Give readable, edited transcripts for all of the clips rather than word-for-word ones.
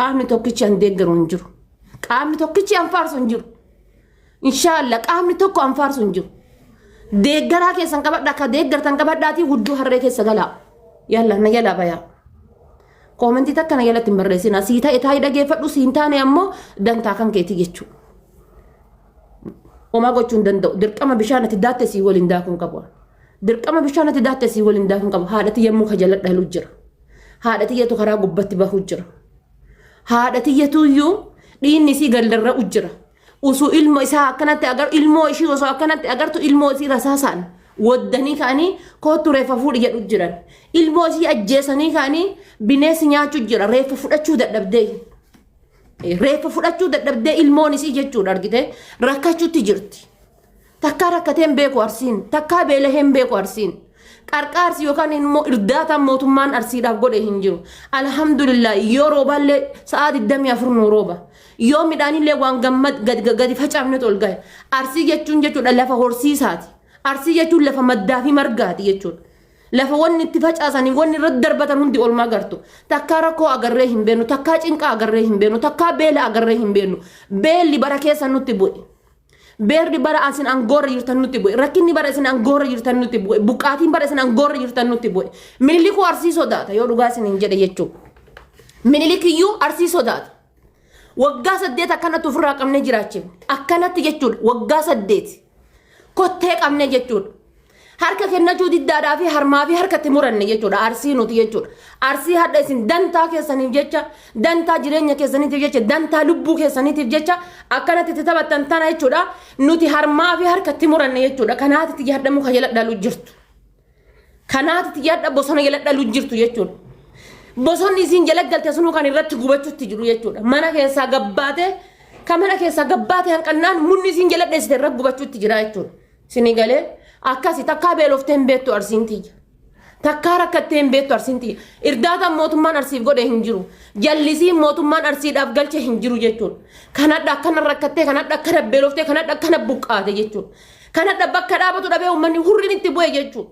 qaamni tokkichi an deeggaru hin jiru. Qaamni tokkichi an faarsu hin jiru. Inshallah qaamni tokko an faarsu hin jiru. Deeggaraa keessan qabadha ka deeggartan qabadhaatii hudduu harree keessa galaa. Yalla na yala bayaa. Koomentii takka na yalatti hin barreessina. Sii ta'e taa'ii dhageeffadhu siin taane ammoo dantaa kan keetii jechuudha. Homaa gochuu hin danda'u. Dirqama bishaan ati daatte sii waliin daakuun qabu. Dirqama bishaan ati daatte sii waliin daakuun qabu. Haadhati yemmuu ka jala dhalu jira. Haadhati yetu karaa gubbatti bahu jira. Haadhati yetu iyyuu dhiinni sii galdarra jira. Usuu ilmo isaa akkanatti agar ilmoo ishii osoo akkanatti agartu ilmoo isii rasaasaan waddanii ka'anii kootu reeffa fuudhi jedhu jiran. Ilmoo isii ajjeesanii ka'anii bineensi nyaachuu jira. Reeffa fudhachuu dadhabdee. Reeffa fudhachuu dadhabdee ilmoon isii jechuudha argite rakkachuutti jirti. Takkaa rakkatee hin beeku arsiin. Takkaa beelahee hin beeku arsiin. Qarqaarsi yookaan immoo irdaataan mootummaan arsiidhaaf godhe hin jiru. Alhamdulillah yoo roobaallee sa'aa 24 nu rooba. Yoo midhaanillee waan gadi facaafne ol gahe. Arsii jechuun jechuudha lafa horsiisaati. Arsii jechuun lafa maddaa fi margaati jechuudha. Lafa wanni itti facaasanii wanni irratti darbatan hundi olmaa gartu. Takkaa rakkoo agarree hin beenu, takkaa cinqaa agarree hin beenu, takkaa beela agarree hin beenu. Beelli bara keessa nutti bu'e. Beerri bara asin angoorra jirtan nutti bu'e. Rakkinni bara isin angoorra jirtan nutti bu'e. Buqqaatiin bara isin angoorra jirtan nutti bu'e. Miniliikuu arsii sodaata yoo dhugaa isin hin jedhe jechuudha. Miniliikiyyuu arsii sodaata. Waggaa 8 akkanatti ofirraa qabnee jiraachifne. Akkanatti jechuudha. Waggaa 8 kottee qabnee jechuudha. Harka kennachuu diddaadhaa fi harmaa fi harkatti muranne jechuudha. Arsii nuti jechuudha. Arsii hadha isin dantaa keessaniif jecha, dantaa jireenya keessaniitiif jecha, dantaa lubbuu keessaniitiif jecha akkanatti itti taphattan tana jechuudha. Nuti harmaa fi harkatti muranne jechuudha. Kanaatitti yaadda muka jala dhalu jirtu. Kanaatitti yaadda bosona jala dhalu jirtu jechuudha. Bosonni isin jala galte sunu kan irratti gubachuutti jiru jechuudha. Mana keessaa gabbaate, kan mana keessaa gabbaate hanqannaan munni isin jala dheessite irratti gubachuutti jira jechuudha. Isin galee akkasi takkaa beeloftee hin beektu arsiin tiyya. Takkaa rakkattee hin beektu arsiin tiyya. Irdaataan mootummaan arsiif godhe hin jiru. Jallisiin mootummaan arsiidhaaf galche hin jiru jechuudha. Kanadha akkana rakkattee, kanadha akkana beeloftee, kanadha akkana buqqaate jechuudha. Kanadha bakka dhaabatu dhabee uummanni hurriin itti bu'e jechuudha.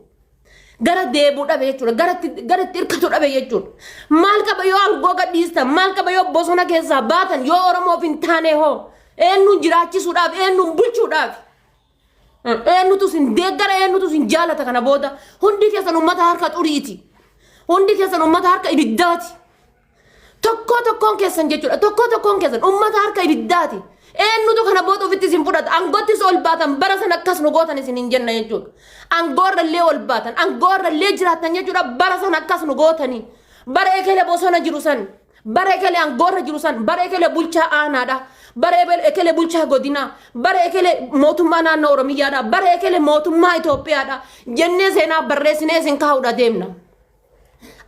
Gara deebuu dhabe jechuudha. Gara itti hirkatu dhabe jechuudha. Maal qaba yoo aangoo gadhiistan, maal qaba yoo bosona keessaa baatan, yoo Oromoof hin taane hoo eenyuun jiraachisuudhaaf, eenyuun bulchuudhaaf. Eenyutu sin deeggara eenyutu sin jaalata kana booda hundi keessan uummata harka xuriiti. Hundi keessan uummata harka ibiddaati. Tokkoon keessan jechuudha. Tokkoon keessan uummata harka ibiddaati. Eenyutu kana booda ofitti sin fudhata. Angottis ol baatan bara san akkas nu gootan isin hin jenna jechuudha. Angoorrallee ol baatan. Angoorrallee jiraatan jechuudha. Bara san akkas nu gootanii. Bara ekelee bosona jiru san. Bara ekelee angoorra jiru san. Bara ekelee bulchaa aanaadha. Bara ekelee bulchaa godinaa. Bara ekelee mootummaa naannoo Oromiyaadha. Bara ekelee mootummaa Itoophiyaadha. Jennee seenaa barreessinee isin kaa'uudha deemna.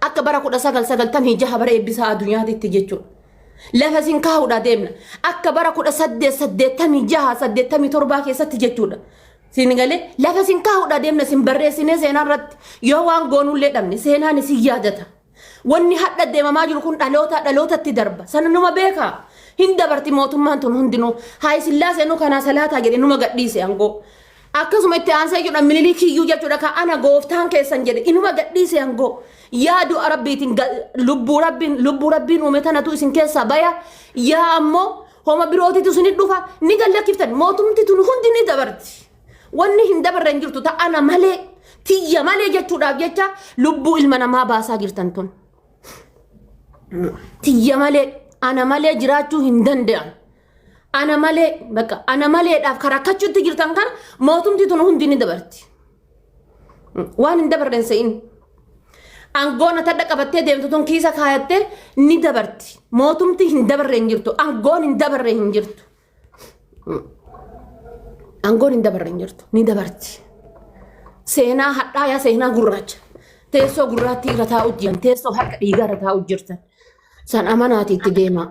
Akka bara 1996 bara eebbisaa addunyaatitti jechuudha. Lafa isin kaa'uudha deemna. Akka bara 1886 87 keessatti jechuudha. Isin galee lafa isin kaa'uudha deemna isin barreessinee seenaa irratti yoo waan goonullee dhabne seenaan isin yaadata. Wanni hadha deemamaa jiru kun dhalootatti darba. Sana numa beekaa. Hin dabarti mootummaan tun hundinuu haa Sillaasee nu kana salaataa jedhe numa gadhiise aangoo. Akkasuma itti aansee jedha Miniliikiyyuu jechuudha ka ana gooftaan keessan jedhe inuma gadhiise aangoo. Yaadu Rabbiitiin lubbuu rabbiin uume tanatu isin keessaa baya. Yaa ammoo homa birootitu isin dhufa ni gallakkiftan mootumti tun hundi ni dabarti. Wanni hin dabarre hin jirtu ta'ana malee tiyya malee jechuudhaaf jecha lubbuu ilma namaa baasaa jirtan tun. Tiyya malee ana malee jiraachuu hin danda'an. Ana malee bakka ana maleedhaaf karakkachuutti jirtan kan mootumti tun hundi ni dabarti. Waan hin dabarren se'in. Angoon tadha qabattee deemtu tun kiisa kaayattee ni dabarti. Mootumti hin dabarre hin jirtu. Angoon hin dabarre hin jirtu. Angoon hin dabarre hin jirtu. Ni dabarti. Seenaa hadhaa yaa seenaa gurraacha. Teessoo gurraatti irra taa'u jiran. Teessoo harka dhiigaa irra taa'u jirtan. San amanaatiitti deema.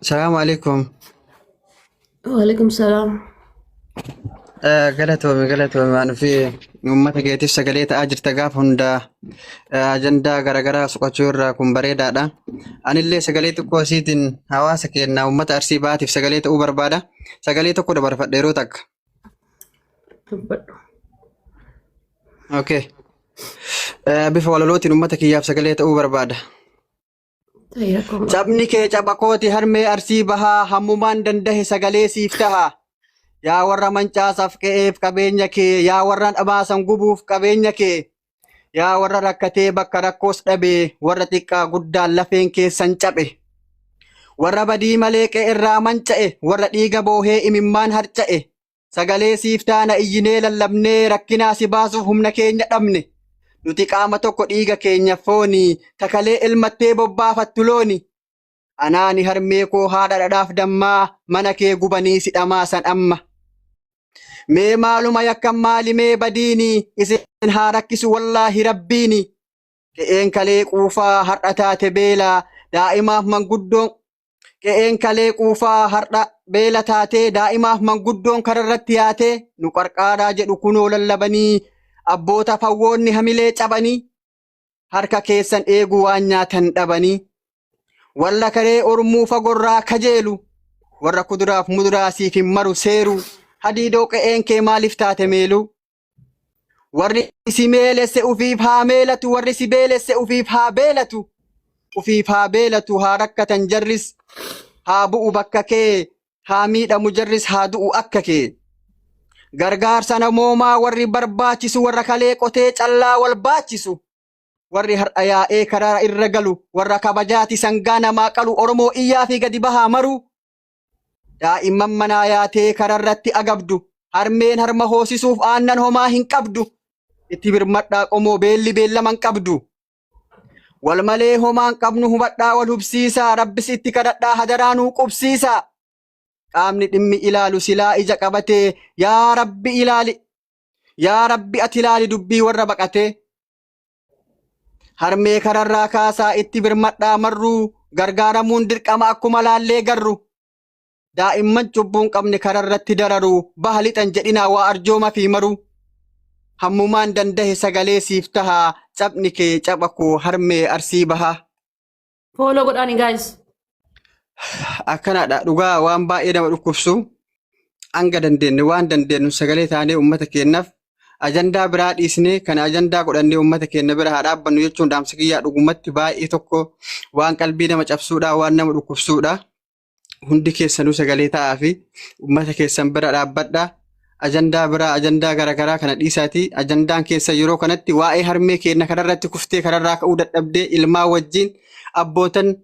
Assalamu alaikum. Waalaikum salaam. Galatoome waan fi uummata keetiif sagalee ta'aa jirta gaafa hundaa ajandaa garaagaraa soqochuu irraa kun bareedaadha. Anillee sagalee xiqqoo isiitiin hawaasa keenyaa uummata Arsii baatiif sagalee ta'uu barbaada. Sagalee tokko dabarfadhe yeroo takka. Okay. Bifa walalootiin uummata kiyyaaf sagalee ta'uu barbaada. Tayyakum. Cabni kee caba kooti harmee arsii bahaa hammumaan dandahe sagalee siif taha. Yaa warra mancaasaaf qe'eef qabeenya kee, yaa warra dhabaasan gubuuf qabeenya kee, yaa warra rakkatee bakka rakkoos dhabee, warra xiqqaa guddaan lafeen keessan caphe. Warra badii malee qe'erraa manca'e, warra dhiiga boohee imimmaan harca'e. Sagalee siif taana iyyinee lallabnee rakkinaa si baasuuf humna keenya dhabne. Nuti qaama tokko dhiiga keenya foonii, takalee ilmattee bobbaafattu looni. Anaani harmee koo haadha dhadhaaf dammaa, mana kee gubanii si dhamaasan amma. Mee maaluma yakkan maalimee badiini, isin haa rakkisu wallaahi rabbiini. Qe'een kalee quufaa har'a taate beelaa, daa'imaaf manguddoon qe'een kalee quufaa har'a beela taatee daa'imaaf manguddoon kararratti yaatee nu qarqaaraa jedhu kunoo lallabanii abboota fawwoonni hamilee cabanii harka keessan eeguu waan nyaatan dhabanii warra karee ormuu fagorraa kajeelu warra kuduraaf muduraa siif hin maru seeru hadiidoo qe'een kee maaliif taate meelu warri si meelesse ufiif haa meelatu warri si beelesse ufiif haa beelatu ufiif haa beelatu haa rakkatan jarris haa bu'u bakka kee haa miidhamu jarris haa du'u akka kee. Gargaarsa namoomaa warri barbaachisu warra kalee qotee callaa wal baachisu warri har'a yaa'ee karaa irra galu warra kabajaati sangaa namaa qalu Oromoo iyyaa fi gadi bahaa maru. Daa'imman manaa yaatee kararratti agabdu harmeen harma hoosisuuf aannan homaa hin qabdu itti birmadhaa qomoo beelli beellaman qabdu. Wal malee homaan qabnu hubadhaa wal hubsiisaa rabbis itti kadhadhaa hadaraanuu qubsiisaa. Qaamni dhimmi ilaalu silaa ija qabatee yaa rabbi ilaali yaa rabbi ati ilaali dubbii warra baqatee. Harmee kararraa kaasaa itti birmadhaa marruu gargaaramuun dirqama akkuma laallee garru. Daa'imman cubbuun qabne kararratti dararuu baha lixan jedhinaa waa arjooma fi maruu. Hammumaan dandahe sagalee siif tahaa cabni kee caba koo harmee arsii bahaa. Follow godhaani guys. Akkanadha dhugaa waan baay'ee nama dhukkubsu hanga dandeenye waan dandeenyu sagalee taanee uummata keenyaaf ajandaa biraa dhiisnee kan ajandaa godhannee uummata keenya bira haa dhaabbannu jechuun dhaamsa kiyyaa dhugumatti baay'ee tokko waan qalbii nama cabsuudha waan nama dhukkubsuudha. Hundi keessanuu sagalee ta'aa fi uummata keessan bira dhaabbadha. Ajandaa biraa ajandaa garaagaraa kana dhiisaati. Ajandaan keessa yeroo kanatti waa'ee harmee keenya kanarratti kuftee kanarraa ka'uu dadhabdee ilmaa wajjin abbootan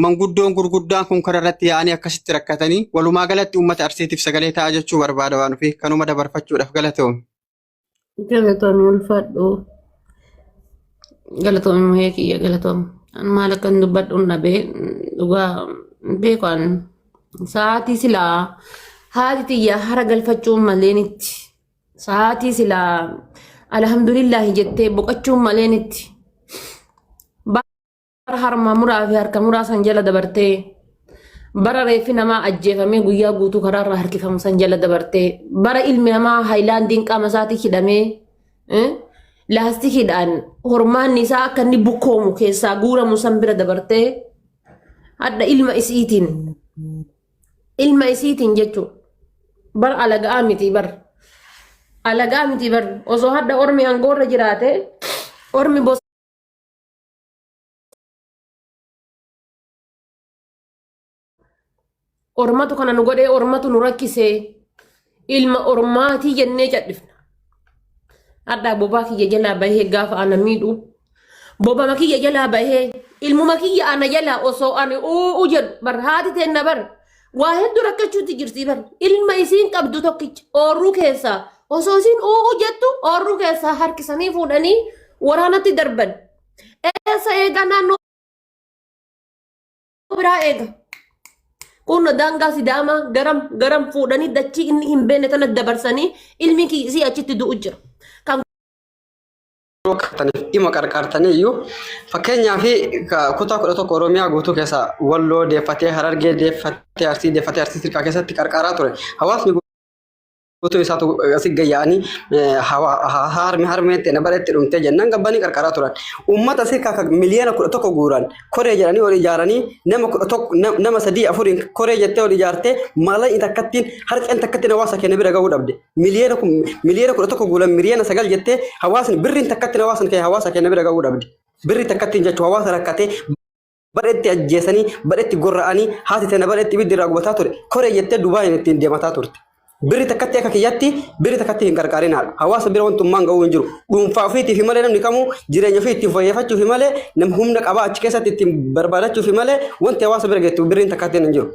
manguddoon gurguddaan kun kanarratti yaa'anii akkasitti rakkatanii walumaa galatti uummata arsiitiif sagalee ta'aa jechuu barbaada waan ofi kanuma dabarfachuudhaaf galatoom. Galatoom ulfaadhu. Galatoom muhee kiyya galatoom. An maal akkan dubbadhuun dhabee dhugaa beekan sa'aatii silaa haati tiyya hara galfachuun maleenitti sa'aatii silaa alhamdulillaahi jettee boqachuun maleenitti bara harma muraa fi harka muraa san jala dabartee bara reeffi namaa ajjeefamee guyyaa guutuu karaarraa harkifamu san jala dabartee bara ilmi namaa haayilaandiin qaama isaatii hidhamee laastikiidhaan hormaanni isaa akka inni bukkoomu keessaa guuramu san bira dabartee hadda ilma isiitiin jechuudha. Bar alagaa miti bar osoo hadda ormi hangoorra jiraate ormi ormatu kana nu godhee ormatu nu rakkisee ilma ormaatii jennee cadhifna. Hadda bobaa kiyya jalaa bahee gaafa ana miidhu bobama kiyya jalaa bahee ilmuma kiyya ana jalaa osoo ani uu jedhu bar haati teenna bar. Waa hedduu rakkachuutti jirti bar ilma isiin qabdu tokkicha oorruu keessaa osoo isiin uu jettu oorruu keessaa harkisanii fuudhanii waraanatti darban. Eessa eega naannoo biraa eega. Kun daangaa Sidaamaa garam fuudhanii dachii inni hin beekne tana dabarsanii ilmi kiisii achitti du'u jira. Dhimma qarqaartanii iyyuu fakkeenyaa fi kutaa 11 Oromiyaa guutuu keessa Walloo deeffatee Harargee deeffatee Arsii Sirkaa keessatti qarqaaraa ture. Hawaasni guutuu isaatu asii gayyaa'anii harmeen ta'e bareetti dhumtee jennaan gabbanii qarqaaraa turan. Uummata Sirkaa miliyoona 11 guuran koree jedhanii ol ijaaranii nama 3-4 koree jettee ol ijaartee maallaqa takkattiin harceen takkattiin hawaasa keenya bira gahuu dhabde. Miliyoona 11 guuran miliyoona 9 jettee hawaasni birriin takkattiin hawaasa keenya bira gahuu dhabde. Birri takkattiin jechuun hawaasa rakkatee بدأت أجيسني بدأت جرأني هاتي أنا بدأت بدي رغبتها كوري جت دبي نتين ديمتها تورت بري تكتي كياتي بري تكتي هنكركارين هذا هواس بري وانتم ما نقول نجرو فافيتي في ماله نم نكمو جيران يفيتي فيفتشوا في ماله نم هم نك أبا أشكيسة تتم بربادة في ماله وانت هواس بري جت بري تكتي نجرو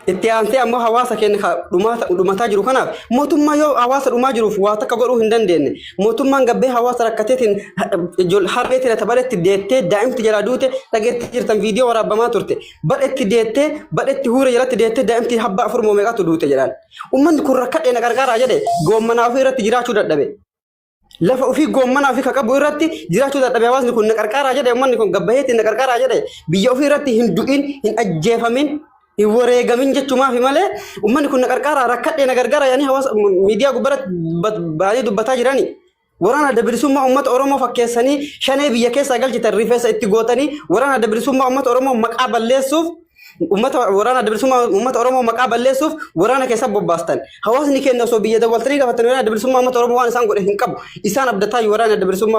إتيانتي أما هواسا كأنها رمات تجرو كنا موتوم ما يو هواسا رماجرو فواتك قبلوا هندن دين موتوم ما نقبل هواسا ركتتين جل حربتي لتبرت ديتة دائم تجرادوته تجرت تجرتم فيديو ورا بما ترته بدأت ديتة بدأت هورة جلت ديتة دائم تحب فرمو ميقا تدوته جلال ومن كركت إن كركار عجله قوم منافيرة تجرا شو دبي لفا في قوم منافيك كابو رتي جرا شو دبي واسن كنا كركار عجله ومن كن قبهت إن كركار عجله بيجو في رتي هندوين هن أجفمين يوري جمين جتوما في ماله ومن كنا كركارا ركضنا كركارا يعني هواس ميديا قبرت بعدي دبتها جراني ورانا دبرسوم ما أمة أوروما فكيسني شنو بيجي ساقل جتريفس اتجوتني ورانا دبرسوم ما أمة أوروما مقابل ليسوف أمة ورانا دبرسوم أمة أوروما مقابل ليسوف ورانا كسب باستن هواس نيكين نسوا بيجي دبل طريقة فتنونا دبرسوم ما أمة أوروما وان سانقول هنكب إنسان أبدتها ورانا دبرسوم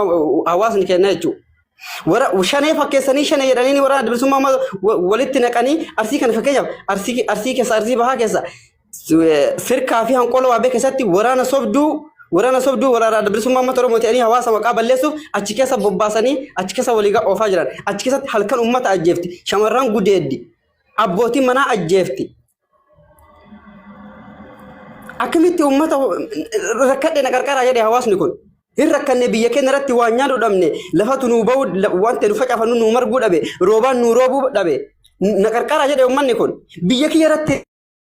هواس نيكين نيجو ورا وشانه فكيسني شانه يراني ورا دبسوم ما ولدتنا كاني أرسي كان فكيجا أرسي كيس أرسي بها كيسا سير كافي هم كله أبي كيساتي ورانا صبدو ورا دبسوم ما ترى متعني هواسا مقابل لسه أشكيسا بباسني أشكيسا وليجا أوفاجران أشكيسا هلكن أمة أجفتي شمران جوديدي أبوتي منا أجفتي أكملت أمة ركضنا كركارا جدي هواس نكون هركن بيجي نرتي وانيانو دمني لفتو نوبو وانت نفجع فنو نمر بود أبي روبان نوروبو أبي نكركارا جدي أمان نكون بيجي يرتي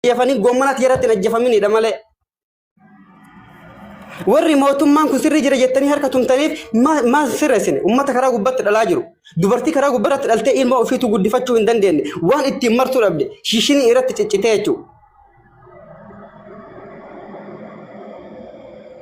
يفني قومنا تيرتي نجفمني دمالة والريموت مان كسر جرى جتني هركتم تنيف ما سر سنة أمة كرا قبضت الأجرو دبرتي كرا قبضت التي إلما في تقول دفتشو إندن دين وان اتمرتو ربدي شيشني يرتي تتيجو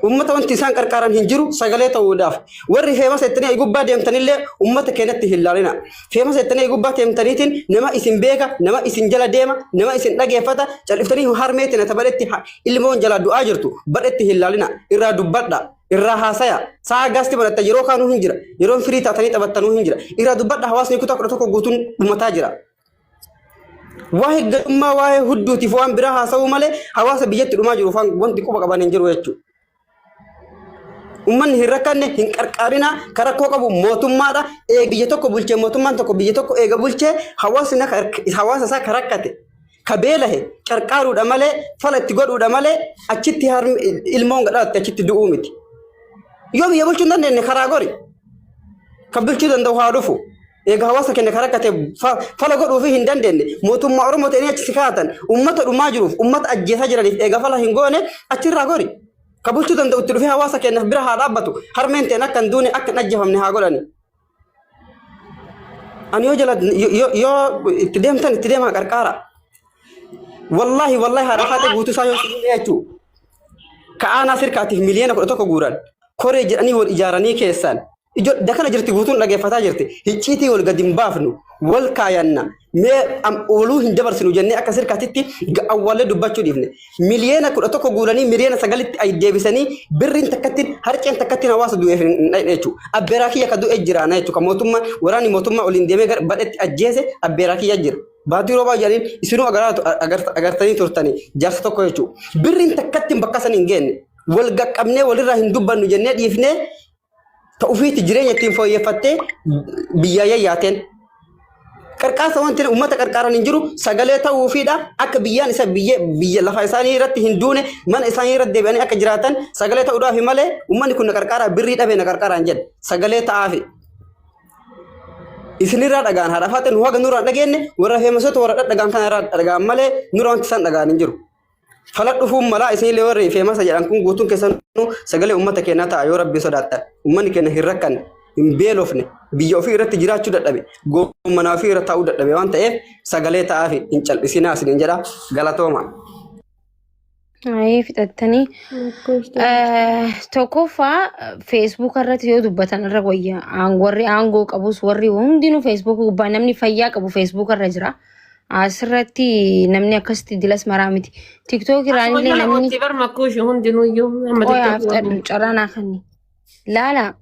أمة وانت سان كركارن هنجرو سجلته وداف وري فيما ستني يقول بعد يوم تنيله أمة كانت تهلالنا فيما ستني يقول بعد يوم تنيتين نما اسم بيكا نما اسم جلا ديما نما اسم نجى فتا تعرفتني هو هرميتنا تبرت اللي مون جلا دعاء جرتو بدأت تهلالنا إرادو بدأ إرها سايا ساعة قاستي بدأت يروح كانوا هنجرا يروح فري تاتني تبتنو هنجرا إرادو بدأ حواس نيكوتا كرتوكو قطون متاجرا واحد ما واحد هدو تفوان براها سو ماله حواس بيجت رما جروفان وانت كوبا كبان هنجرو يجو umman hirrakanne hin qarqarina karakko qabu mootummaadha biyya tokko bulchee mootummaan tokko biyya tokko eega bulchee hawaasa isaa karakkate kabeelahe qarqaaruudha malee fala itti godhuudha malee achitti ilmoon gadhaatti achitti du'uu miti yoo biyya bulchuu hin dandeenye karaa gori kan bulchuu danda'u haa dhufu eega hawaasa keenya karakkate fala godhuufi hin dandeenye mootummaa oromoo ta'anii achi kaatan ummata dhumaa jiruuf ummata ajjeesaa jiraniif eega fala hin goone achirraa gori كابوتشو دندو تلفيها واسا كأنه برها رابطو هرمين تناكن دوني أكن أجهم من هاقولاني أنا يوجد تديم هكاركارا والله هرفاتي بوتو سايو سيئتو كأنا سيركاتي مليانا كورتوكو غوران كوري جراني والإجاراني كيسان إجو دكنا جرتي بوتون لغي فتا جرتي هيتشيتي والقدم بافنو والكايانا ما أم أولوه جبر سنو جنة أكثر كاتتي أوله دبّتشو ديفني مليانا كورتوكو غوراني مليانا سجلت أي ديبسني برين تكتين هرجين تكتين هواس دوه نيتشو أبراكي يكادو إجرانا نيتشو كموتوما وراني موتوما أولينديمي بدأت أجهزة أبراكي يجر بعدي روبا جالين يسونو أجر تاني تورتاني جالس توكو يجو برين تكتين بكاسن إنجن والجك أمنه ولله هندوبا نجنة ديفني توفي تجرين يتيم فوي فتة بيايا ياتين كركاس وانتين أمة كركارا نجرو سجلته وفيدا أك بيان إسا بيا لفايساني رت هندونه من إساني رت دباني أك جراتن سجلته ودا في ماله أمة نكون كركارا بريد أبي نكركارا نجد سجلته عافي إسني رات أجان هذا فاتن هو كنور أجاني ورا في مسوت ورا أجان كان رات أجان ماله نوران تسان أجان نجرو فلات فهم ملا إسني لوري في مسا جانكم قوتون كسانو سجله أمة كنا تأيو ربي صداتا أمة كنا هيركن إمبيلوفني بيجوا رت جرات شو دتبي قوم منافير تاو دتبي وانت سجله تعافي إنشال إسنا أسنين جرا غلطوما أي في التاني توقفا فيسبوك الرت يو دبتان الرقوية وري عنقوك أبو سوري وهم دينو فيسبوك وبنامني فياك أبو فيسبوك الرجرة عسرتي نمني أكستي دلس مرامتي تيك توك راني لي نمني تبر مكوش هم دينو يوم أوه أفتر جرانا خني لا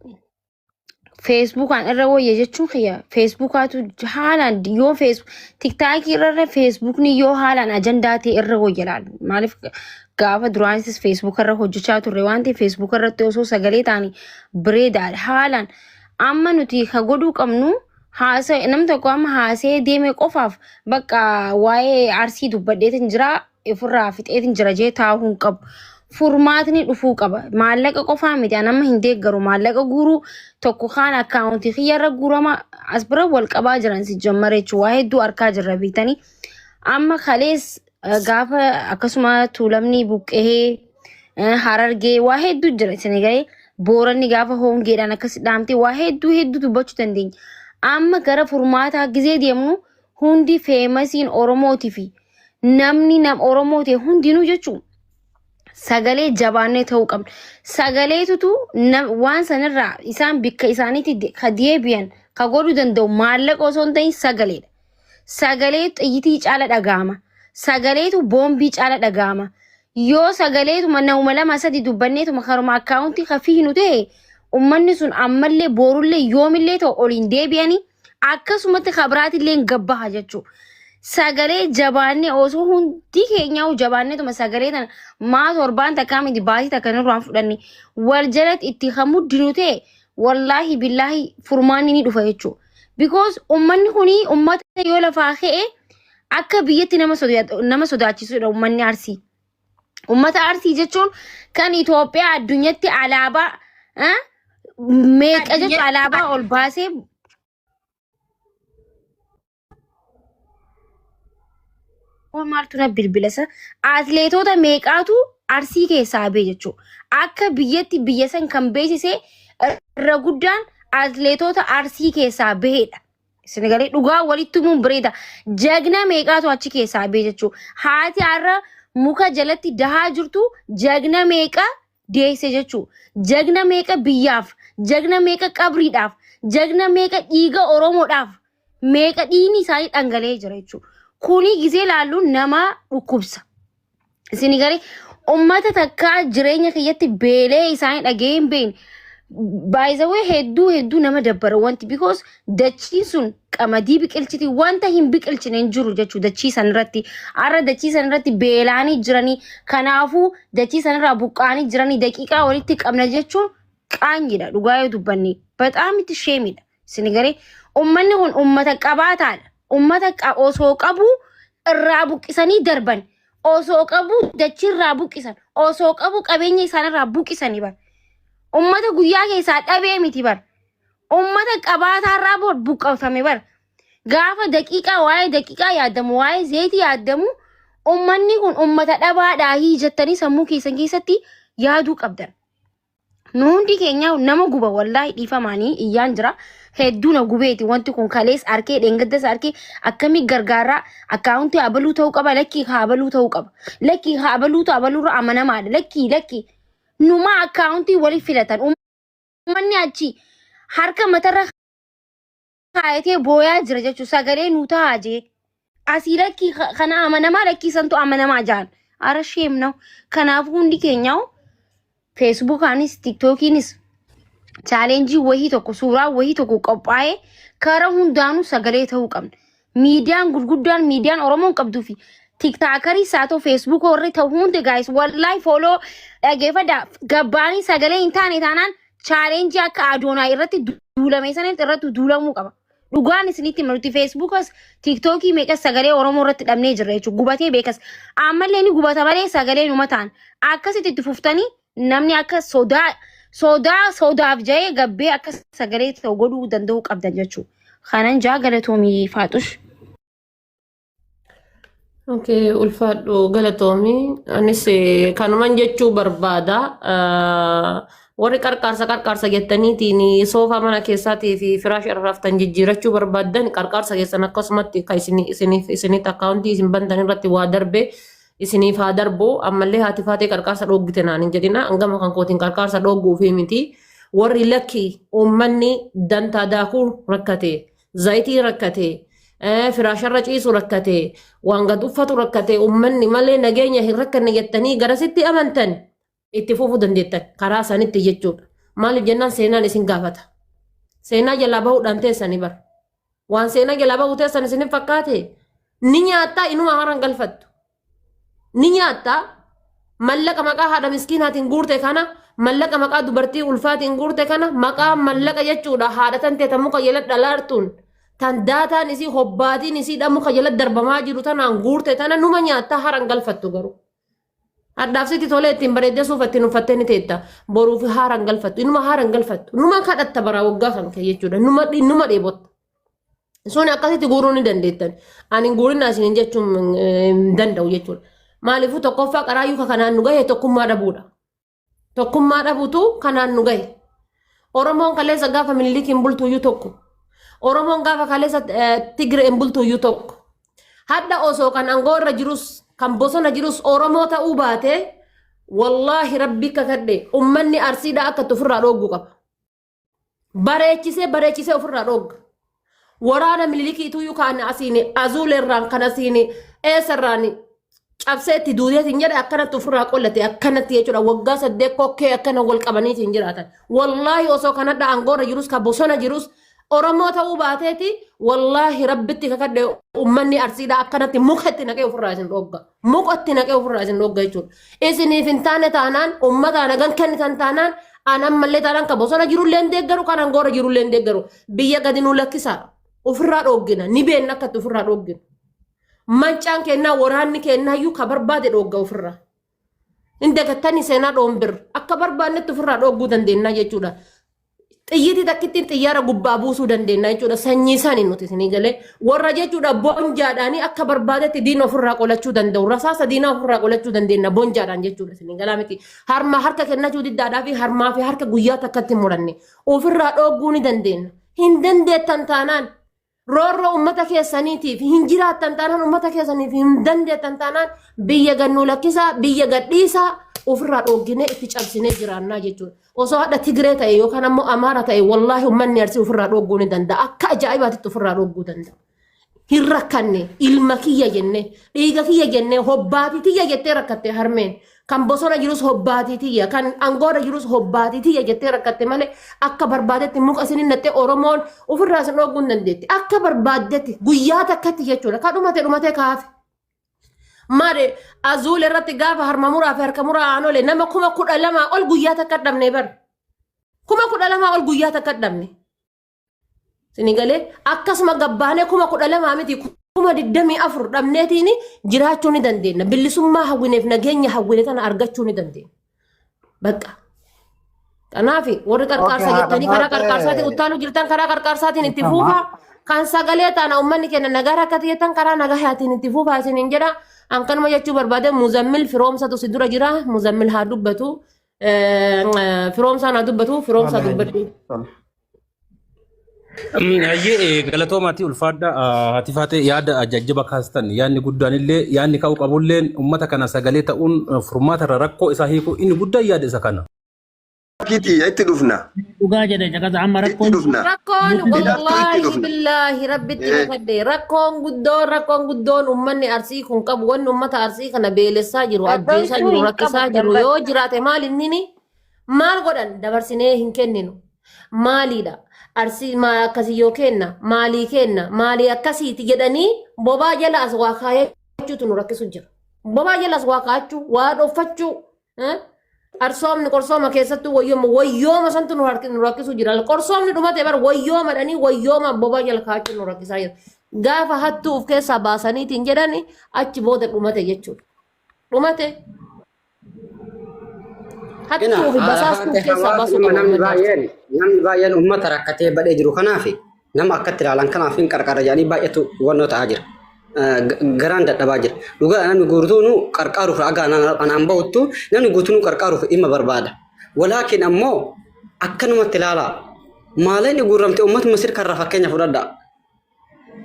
Feesbuukaan irra wayya jechuun kiyya feesbuukaatu haalaan yoo tiktaakii irra feesbuukni yoo haalaan ajandaa ta'e irra wayya laala. Maaliif gaafa duraanis feesbuuk irra hojjechaa turre waan ta'eef feesbuuk irratti osoo sagalee taanii bireedaadha haalaan. Amma nuti ka godhuu qabnu nam tokko amma haasee deeme qofaaf bakka waa'ee arsii dubbadheetin jira ofirraa fixeetin jira jee taa'uu hin qabu. Furmaatni dhufuu qaba. Maallaqa qofaa miti anama hin deeggaru maallaqa guuruu tokko kaan akkaawuntii kiyyarra guurama as bira wal qabaa jiran si jammare jechuudha. Waa hedduu harkaa jirra beektanii. Amma kalees gaafa akkasuma tuulamni buqqee harargee waa hedduu jira isin galee booranni gaafa hongeedhaan akkas dhaamte waa hedduu dubbachuu dandeenya. Amma gara furmaataa gizee deemnu hundi feemasiin Oromootii fi namni Oromoo ta'e hundinuu jechuudha. Sagalee jabaannee ta'uu qabna. Sagaleetutu waan sanirraa isaan bikka isaaniitti ka deebi'an ka godhuu danda'u maallaqa osoo hin ta'in sagaleedha. Sagaleetu xiyyitii caala dhaga'ama. Sagaleetu boombii caala dhaga'ama. Yoo sagaleetuma nama lama sadi dubbanneetuma karuma akkaawuntii kafiinu ta'e ummanni sun ammallee boorullee yoomillee ta'u oliin deebi'anii akkasumatti kabiraatillee gabbaha jechuudha. Sagalee jabaannee osoo hundi keenyaa jabaanneetuma sagalee tana maa torbaan takkaa miti baasii takka nurraan fudhanne wal jalatti itti hamuddinu ta'e wallaahi billaahi furmaanni ni dhufa jechuudha. Because ummanni kuni ummata yoo lafaa ka'e akka biyyatti nama sodaachisudha ummanni Arsii. Ummata Arsii jechuun kan Itoophiyaa addunyaatti alaabaa meeqa jechuudha alaabaa ol baasee maaltu na bilbilasa atleetota meeqaatu Arsii keessaa bee jechuudha. Akka biyyatti biyya san kan beeksise irra guddaan atleetota Arsii keessaa bahedha. Senegalee dhugaa walitti muun bireeda. Jagna meeqaatu achi keessaa bee jechuudha. Haati har'a muka jalatti dahaa jirtu jagna meeqa deesse jechuudha. Jagna meeqa biyyaaf, jagna meeqa qabriidhaaf, jagna meeqa dhiiga Oromoodhaaf, meeqa dhiigni isaanii dhangala'ee jira jechuudha. Kuni gizee laalluun nama dhukkubsa. Senegalee ummata takkaa jireenya kiyyatti beelee isaanii dhagee hin beekne. By the way hedduu nama dabbara wanti because dachii sun qamadii biqilchiti wanta hin biqilchine hin jiru jechuudha dachii san irratti. Har'a dachii san irratti beelaanii jiranii kanaafuu dachii san irraa buqqaanii jiranii daqiiqaa walitti qabna jechuun qaanyiidha dhugaa yoo dubbanne. Bataam itti sheemidha. Senegalee ummanni kun ummata qabaataadha. Ummata osoo qabu irraa buqqisanii darban. Osoo qabu dachii irraa buqqisan. Osoo qabu qabeenya isaanirraa buqqisanii bar. Ummata guyyaa keessaa dhabee miti bar. Ummata qabaataarraa buqqaafame bar. Gaafa daqiiqaa waa'ee daqiiqaa yaadamu waa'ee zeetii yaadamu ummanni kun ummata dhabaadhaa jettanii sammuu keessatti yaaduu qabdan. Nu hundi keenya nama guba wallaahi dhiifamaanii iyyaan jira. Hedduu na gubeeti wanti kun kalees arkee dheengaddas arkee akkamii gargaaraa akkaawuntii abaluu ta'uu qaba lakkii haabaluu ta'uu qaba. Lakkii haabaluutu abaluurra amanamaadha. Lakkii numa akkaawuntii waliif filatan. Uummanni achi harka matarra kaayatee booyaa jira jechuudha. Sagalee nuu taa'aa jee. Asii lakkii kana amanamaa lakkii santu amanamaa jaan. Ara sheemna. Kanaafuu hundi keenyaa Feesbuukaanis Tiktookiinis chaalenjii wahii tokko suuraa wahii tokko qophaa'ee karaa hundaanuu sagalee ta'uu qabna. Miidiyaan gurguddaan miidiyaan Oromoon qabduu fi tiktaakarii saatoo feesbuuk warri ta'u hundi gaayis wallahi fooloo dhageeffadha gabbaanii sagalee hin taane taanaan chaalenjii akka adoonaa irratti duulame sanatti irratti duulamuu qaba. Dhugaan isinitti malutti feesbuukas tiktookii meeqas sagalee Oromoo irratti dhabnee jirra jechuudha. Gubatee beekas ammallee ni gubata malee sagalee numa ta'an akkasitti itti fuftanii namni akka sodaaf ja'ee gabbee akka sagalee ta'u godhuu danda'uu qabdan jechuudha. Kanan jaa galatoomii Faaxush. Okay, ulfaadhu galatoomii. Anis kanuman jechuu barbaada. Warri qarqaarsa jettaniitiin soofaa mana keessaatii fi firaasha irra raftan jijjiirachuu barbaaddan qarqaarsa keessan akkasumatti kan isiniif akkaawuntii isin bantan irratti waa darbe isiniif haa darbu ammallee haati faatee qarqaarsa dhoggite naan hin jedhina hangama kan kootiin qarqaarsa dhogguufi miti warri lakki uummanni dantaa daakuu rakkate zayitii rakkate firaasharra ciisu rakkate waan gad uffatu rakkate uummanni malee nageenya hin rakkanne jettanii garasitti amantan itti fufuu dandeettan karaa isaanitti jechuudha. Maaliif jennaan seenaan isin gaafata. seenaa jalaa bahuudhaan teessanii bar waan seenaa jalaa bahuu teessan isin fakkaate ni nyaattaa inuma haran galfattu ni nyaattaa mallaqa maqaa haadha miskiinaatiin guurte kana mallaqa maqaa dubartii ulfaatiin guurte kana maqaa mallaqa jechuudha haadha tan teeta muka jala dhalaartuun tan daataan isii hobbaatiin isiidha muka jala darbamaa jiru tanaan guurte tana numa nyaattaa haran galfattu garuu. Addaafsiti tolee ittiin bareeddee suufattiin uffattee ni teetta boruuf haran galfattu inuma haran galfattu numa kadhatta bara waggaa kan kee jechuudha numa dheebotta. Sun akkasitti guuruu ni dandeettan ani guurina isin jechuun danda'u jechuudha. Maaliifuu tokkoffaa qaraayyuu kanaan nu gahe tokkummaa dhabuudha. Tokkummaa dhabuutu kanaan nu gahe. Oromoon kaleessa gaafa Minilikiin bultuuyyuu tokko. Oromoon gaafa kaleessa Tigireen bultuuyyuu tokko. Hadda osoo kan aangoo irra jirus kan bosona jirus Oromoo ta'uu baate wallaahi rabbi kakadhe ummanni arsiidhaa akka ofirraa dhooggu qaba. Bareechisee ofirraa dhoogga. Waraana Minilikiituyyuu kan asiin azuulerraan kan asiin eessarraan cabseetti duudeetiin jedhe akkanatti ofirraa qollate akkanatti jechuudha waggaa 8 kokkee akkana wal qabaniitiin jiraatan. Wallaahi osoo kanadha aangoorra jirus kan bosona jirus Oromoo ta'uu baateeti wallaahi rabbitti kakadhe ummanni arsiidhaa akkanatti mukatti naqee ofirraa isin dhoogga. Mukatti naqee ofirraa isin dhoogga jechuudha. Isiniif hin taane taanaan ummata nagan kennitan taanaan aanan mallee taanaan kan bosona jirullee hin deeggaru kan aangoorra jirullee hin deeggaru biyya gadi nuu lakkisaa ofirraa dhoggina ni beenna akkatti ofirraa dhoggina. Mancaan kennaa waraanni kennaayyuu ka barbaade dhoogga ofirraa. Inni gattanii seenaa dhoombir akka barbaannetti ofirraa dhogguu dandeenya jechuudha. Xiyyitii takkittiin xiyyaara gubbaa buusuu dandeenya jechuudha. Sanyii isaanii nuti isinii galee warra jechuudha bonjaadhaanii akka barbaadetti diina ofirraa qolachuu danda'u. Rasaasa diinaa ofirraa qolachuu dandeenya bonjaadhaan jechuudha isinii galaa miti. Harka kennachuu diddaadhaa fi harmaa fi harka guyyaa takkatti muranne ofirraa dhogguu ni dandeenya. Hin dandeettan taanaan roorroo ummata keessaniitiif hin jiraattan taanaan ummata keessaniif hin dandeettan taanaan biyya gannuu lakkisaa biyya gadhiisaa ofirraa dhoggine itti cabsine jiraannaa jechuudha. Osoo hadha Tigiree ta'e yookaan ammoo Amaara ta'e wallaahi ummanni arsii ofirraa dhogguu ni danda'a. Akka ajaa'ibaatitti ofirraa dhogguu danda'a. Hin rakkanne ilma kiyya jenne dhiiga kiyya jenne hobbaatii tiyya jettee rakkatte harmeen. Kan bosona jirus hobbaatii tiyya kan aangoorra jirus hobbaatii tiyya jettee rakkatte malee akka barbaadetti muka isin nattee Oromoon ofirraa isin dhogguu hin dandeetti. Akka barbaadetti guyyaa takkatti jechuudha. Kan dhumatee kaafe. Maare azuul irratti gaafa harma muraa fi harka muraa aanolee nama 12,000 ol guyyaa takka dhabne bar. 12,000 ol guyyaa takka dhabne. Sinigalee akkasuma gabbaanee 12,000 miti 24,000 dhabneetiin jiraachuu ni dandeenya. Bilisummaa hawwineef nageenya hawwine kana argachuu ni dandeenya. Bakka. Kanaaf warri qarqaarsa jettanii karaa qarqaarsaatiin utaaluu jirtan karaa qarqaarsaatiin itti fuufaa kan sagalee taana ummanni keenya nagaa rakkate jettan karaa nagahaatiin itti fuufaa isiniin jedha. An kanuma jechuu barbaade Muzammil firoomsatu si dura jira. Muzammil haa dubbatu. Firoomsaan haa dubbatu. Firoomsaa dubbadhu. Ayyee galatoomaati ulfaadha ati faate yaada ajajjaba kaastan yaadni guddaan illee yaadni ka'uu qabulleen ummata kana sagalee ta'uun furmaata irra rakkoo isaa hiikuu inni guddaan yaada isa kana. Kiti itti dhufna. Dhugaa jedhe jaqata amma rakkoon wallaahi billaahi rabbitti kakadde rakkoon guddoon ummanni arsii kun qabu wanni ummata arsii kana beelessaa jiru ajjeesaa jiru rakkisaa jiru yoo jiraate maal innini maal godhan dabarsinee hin kenninu maaliidha arsii akkasii yoo kenna maalii akkasiiti jedhanii bobaa jala as waa kaayachuutu nu rakkisu jira bobaa jala as waa kaayachuu waa dhoffachuu Arsoomni qorsooma keessattuu wayyooma santu nu rakkisu jira. Qorsoomni dhumate bar wayyooma dhanii wayyooma bobaa jala kaachuu nu rakkisaa jira. Gaafa hattuu of keessaa baasaniitiin jedhani achi booda dhumate jechuudha. Dhumate. Hattuu fi basaastuu of keessaa baasuu namni baay'een uummata rakkatee badhee jiru kanaaf nama akkatti ilaalan kanaaf hin qarqara jedhanii baay'eetu hubannoo ta'aa jira. Garaan dadhabaa jira. Dhugaa namni guutuun qarqaaruuf anaan bahuttu namni guutuun qarqaaruuf dhimma barbaada. Walaakin ammoo akkanumatti ilaalaa. Maaleen guuramte uummatuma sirkarraa fakkeenya fudhadha.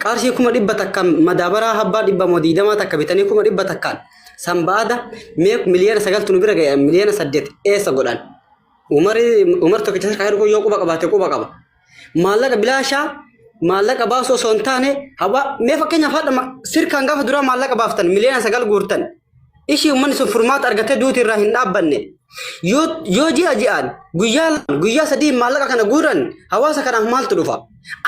Qarshii 100 takka madaabaraa habbaa 120 takka bitanii 100 takkaan sanbaada miliyoona 9 nu bira ga'e miliyoona 8 eessa godhan. Umar tokkicha sirkaa erguu yoo quba qabaate quba qaba. Maallaqa bilaashaa maallaqa baasoo osoo hin taane hawa mee fakkeenya fadha sirkaan gaafa duraa maallaqa baaftan miliyoona 9 guurtan ishii uummanni sun furmaata argatee duuti irraa hin dhaabbanne Yoo ji'a ji'aan guyyaa sadii maallaqa kana guuran hawaasa kanaaf maaltu dhufa?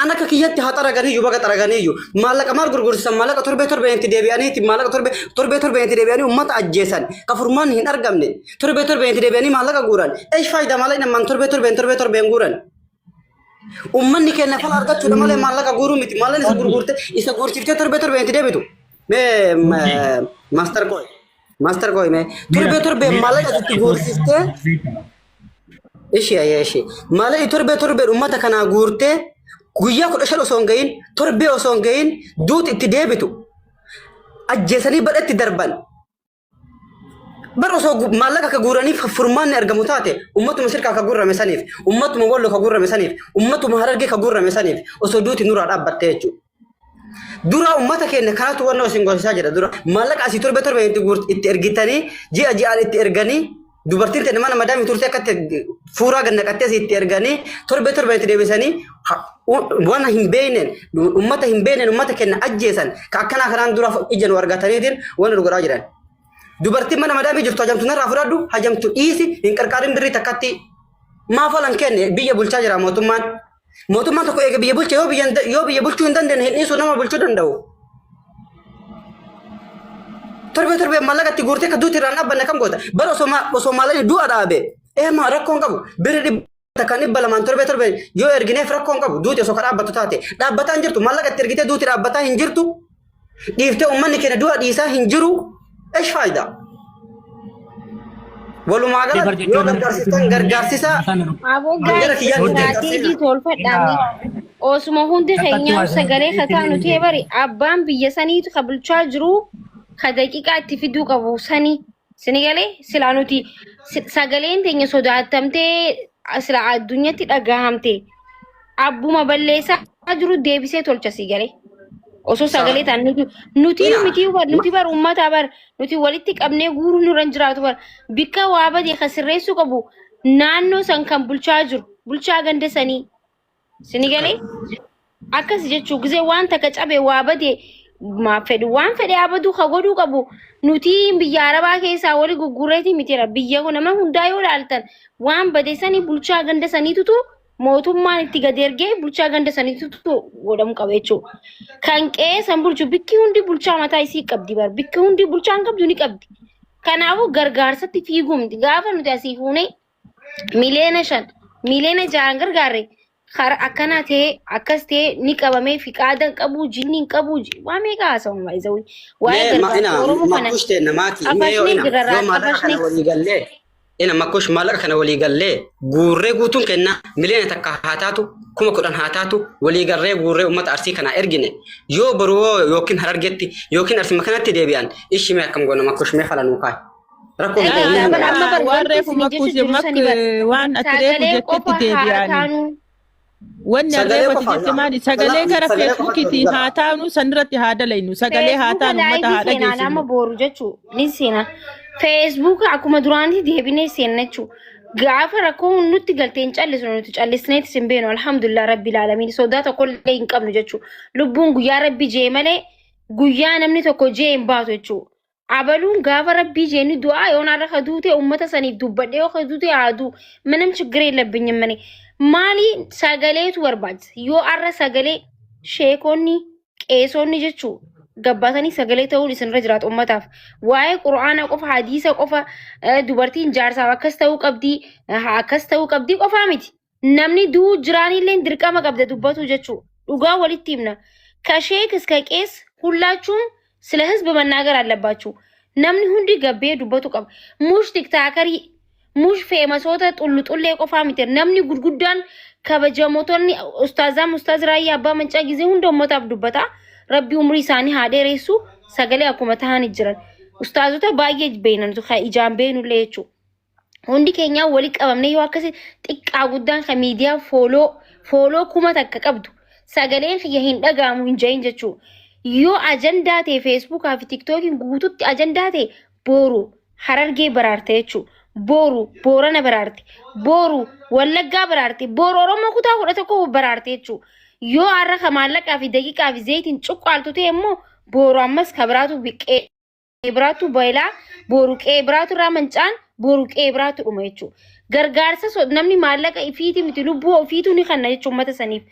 Ana akka kiyyatti haa xaraganiyyuu baga xaraganiyyuu maallaqa maal gurgursiisan maallaqa torbee itti deebi'aniiti maallaqa torbee itti deebi'anii uummata ajjeesan ka furmaan hin argamne torbee itti deebi'anii maallaqa guuran eesh faayidaa maallaqa namaan torbee guuran. Uummanni keenya fala argachuudha malee maallaqa guuruu miti maallaqni isa gurgurte isa gurgursiiftee torbee itti deebitu. Master Koi me torbee maallaqa itti gurgursiiftee ishee maallaqa torbee uummata kanaa guurtee guyyaa 15 osoo hin gahin torbee osoo hin gahin duuti itti deebitu ajjeesanii badhatti darban bar osoo maallaqa ka guuraniif furmaanni argamu taate ummatuma sirkaa ka guurrame saniif ummatuma wallo ka guurrame saniif ummatuma harargee ka guurrame saniif osoo duuti nuraa dhaabbattee jechuudha. Dura ummata keenya kanaatu wannoo isin goosisaa jedha dura maallaqa asii torbee itti ergitanii ji'aan itti erganii dubartiin ta'e mana madaami turtee akkatti fuuraa gannaqattee itti erganii torbee itti deebisanii waan hin beekneen ummata keenya ajjeesan ka akkanaa kanaan dura ija nu argataniitiin waan nu godhaa jiran. Dubartiin mana madaami jirtu hajamtu narraa fudhadhu hajamtu dhiisi hin qarqaarin birrii takkatti maaf olan kenne biyya bulchaa jira mootummaan. Mootummaan tokko eega biyya bulche yoo biyya bulchuu hin dandeenye hin dhiisu nama bulchuu danda'u. Torbee maallaqa itti guurtee ka duuti irraan dhaabbanne kam goota bara osoo maallaqni du'a dhaabe maa rakkoon qabu birri dhibba kan dhibba lamaan torbee yoo ergineef rakkoon qabu duuti osoo ka dhaabbattu taate dhaabbataa hin jirtu maallaqa itti ergitee duuti dhaabbataa hin jirtu dhiiftee uummanni keenya du'a dhiisaa hin jiru eesh faayidaa. Walumaa galatti yoo gargaarsisa Aboo gaazexaatii tolfadhaami. Osuma hundi keenyaa sagalee kataa nuti bari abbaan biyya saniitu ka bulchaa jiru ka daqiiqaa itti fiduu qabu sanii. Sini galee silaa nuti sagaleen teenya sodaatamtee sila addunyaatti dhagahamte abbuma balleessaa jiru deebisee tolcha si galee. Osoo sagalee ta'an nuti bar ummata bar nuti walitti qabnee guuruu nurran jiraatu bar bikka waa badee ka sirreessuu qabu naannoo san kan bulchaa jiru bulchaa ganda sanii sini galee akkas jechuu gisee waan takka cabee waa badee fedhu waan fedhee abaduu ka godhuu qabu nuti biyya arabaa keessaa wali guggureeti mitira biyya kun nama hundaa yoo ilaaltan waan badee sanii bulchaa ganda saniitutu mootummaan itti gad ergee bulchaa ganda saniitutu godhamu qaba jechuudha. Kan qe'ee san bulchu bikki hundi bulchaa mataa isii qabdi bar bikki hundi bulchaan qabdu ni qabdi. Kanaafuu gargaarsatti fiigumti gaafa nuti asii fuunee miliyoona 6 gargaarre akkana ta'e akkas ta'e ni qabamee fi qaadan qabu jinni hin qabu waa meeqa haasawama baay'isawii waa'ee gargaarsa oromoo kana ina makush maallaqa kana walii gallee guurree guutuun kenna miliyoona takka haa taatu 10,000 haa taatu walii gallee guurree uummata arsii kana ergine yoo baroo yookiin harargeetti yookiin arsii makanatti deebi'an ishii akkam goona makush mee falanuu kaay. Rakkoo waan reefu makush waan ati reefu jettetti deebi'anii. Wanni reefu jette maali sagalee gara feesbuukiitiin haa taanu sanirratti haa dalaynu sagalee haa taanu uummata haa dhageessinu. Nama booru jechuu ni seena. Facebook akkuma duraanii deebinee seennachu gaafa rakkoo nutti galteen callisnu nuti callisneeti simbeenu alhamdulillah rabbil alamin sodaa tokko illee hin qabnu jechu lubbuun guyyaa rabbi jee malee guyyaa namni tokko jee hin baatu jechu abaluun gaafa rabbi jeeni du'aa yoon arra kaduute ummata saniif dubbadhee yoo kaduute haaduu manam chigiree labbinyi mane maali sagaleetu barbaachisa yoo arra sagalee sheekonni qeesonni jechu gabbaatanii sagalee ta'uun isinirra jiraatu ummataaf waa'ee qur'aana qofa hadiisa qofa dubartiin jaarsaaf akkas ta'uu qabdi qofaa miti namni duu jiraanillee dirqama qabda dubbatu jechuu dhugaa walitti himna ka sheekis ka qees hullachuun sila hizb mannaagar allabaachuu namni hundi gabbee dubbatu qaba mush tiktaakarii mush feemasoota xullullee qofaa miti namni gurguddaan kabajamootonni ustaaz Raayyaa Abbaa Mancaa gizee hunda ummataaf dubbata Rabbi umrii isaanii haa dheeressu sagalee akkuma ta'an jiran ustaazota baay'ee beeynantu ijaan beenullee jechuudha. Hundi keenya wali qabamne yoo akkasi xiqqaa guddaan ka miidiyaa fooloo kuma takka qabdu sagaleen kiyya hin dhagaamu hin jahin jechuudha. Yoo ajandaa ta'e feesbuukaa fi tiktookiin guututti ajandaa ta'e booru harargee baraarte jechuudha. Booru boorana baraarte booru wallaggaa baraarte booru oromoo kutaa 11 baraarte jechuudha. Yoo arra ka maallaqaa fi daqiiqaa fi zayitiin cuqqaaltu ta'e immoo booru ammas ka biraatu biqee biraatu baay'ilaa booru qee biraatu irraa mancaan boru qeebraatu dhuma jechuudha. Gargaarsa namni maallaqa ifiiti miti lubbuu ofiitu ni kanna jechuun uummata saniif.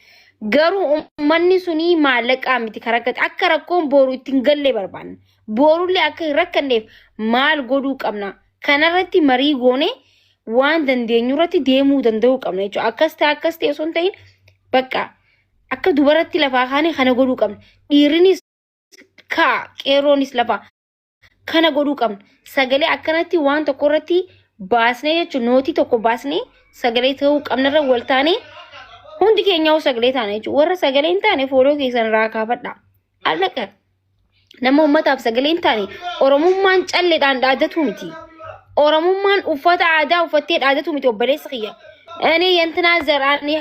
Garuu uummanni suni maallaqa miti karakkate akka rakkoon boru ittiin galle barbaanna. Borullee akka hin rakkanneef maal godhuu qabna. Kanarratti marii goone waan dandeenyu irratti deemuu danda'uu qabna jechuudha. Akkas ta'e osoo hin ta'in bakka akka dubaratti lafaa kaane kana godhuu qabna. Dhiirrinis qeerroonis lafaa kana godhuu qabna. Sagalee akkanatti waan tokko irratti baasnee jechuun nootii tokko baasnee sagalee ta'uu qabnarra wal taanee hundi keenya sagalee taana jechuudha. Warra sagalee hin taane fooloo keessan irraa kaafadha. Allaqa nama uummataaf sagalee hin taane Oromummaan calleedhaan dhaadatu miti. Oromummaan uffata aadaa uffattee dhaadatu miti obboleessa kiyya. Ani yantinaa zaraanii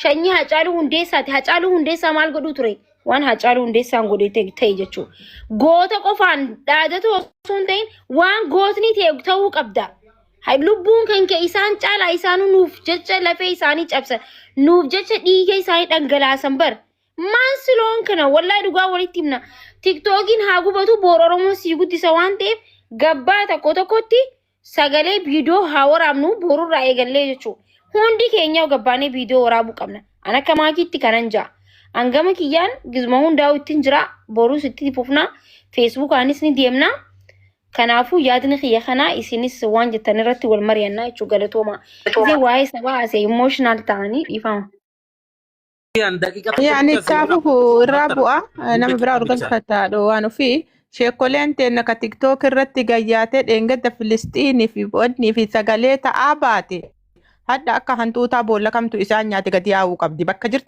shanyii Hacaaluu Hundeessaati. Hacaaluu Hundeessaa maal godhuu ture? Waan Hacaaluu Hundeessaan godhee ta'e jechuudha. Goota qofaan dhaadatu osoo hin ta'in waan gootni ta'e ta'uu qabda. Lubbuun kan kee isaan caalaa isaanuu nuuf jecha lafee isaanii cabsan. Nuuf jecha dhiiga isaanii dhangalaasan bar. Maan siloon kana wallahi dhugaa walitti himna. TikTokiin haa gubatu boora Oromoo sii guddisa waan ta'eef gabbaa tokkotti sagalee viidiyoo haa waraabnu boorurraa eegallee jechuudha. Hundi keenya gabbaanee viidiyoo waraabuu qabna. An akka maakiitti kanan ja'a. Angama kiyyaan gizma hundaa'u ittiin jira. Boruus itti fufna. Feesbuukaanis ni deemna. Kanaafuu yaadni kiyya kanaa isinis waan jettan irratti wal mari'annaa jechuu galatooma. Isin waa'ee sabaa asee emotional ta'anii dhiifama. Yani kaafu irraa bu'a nama biraa organifataadho waan ofii sheekoleen teenna ka tiktook irratti gayyaatee dheengadda Filistiinii fi boodnii fi sagalee ta'aa baate hadda akka hantuutaa boolla kamtu isaan nyaate gadi yaa'uu qabdi bakka jirti.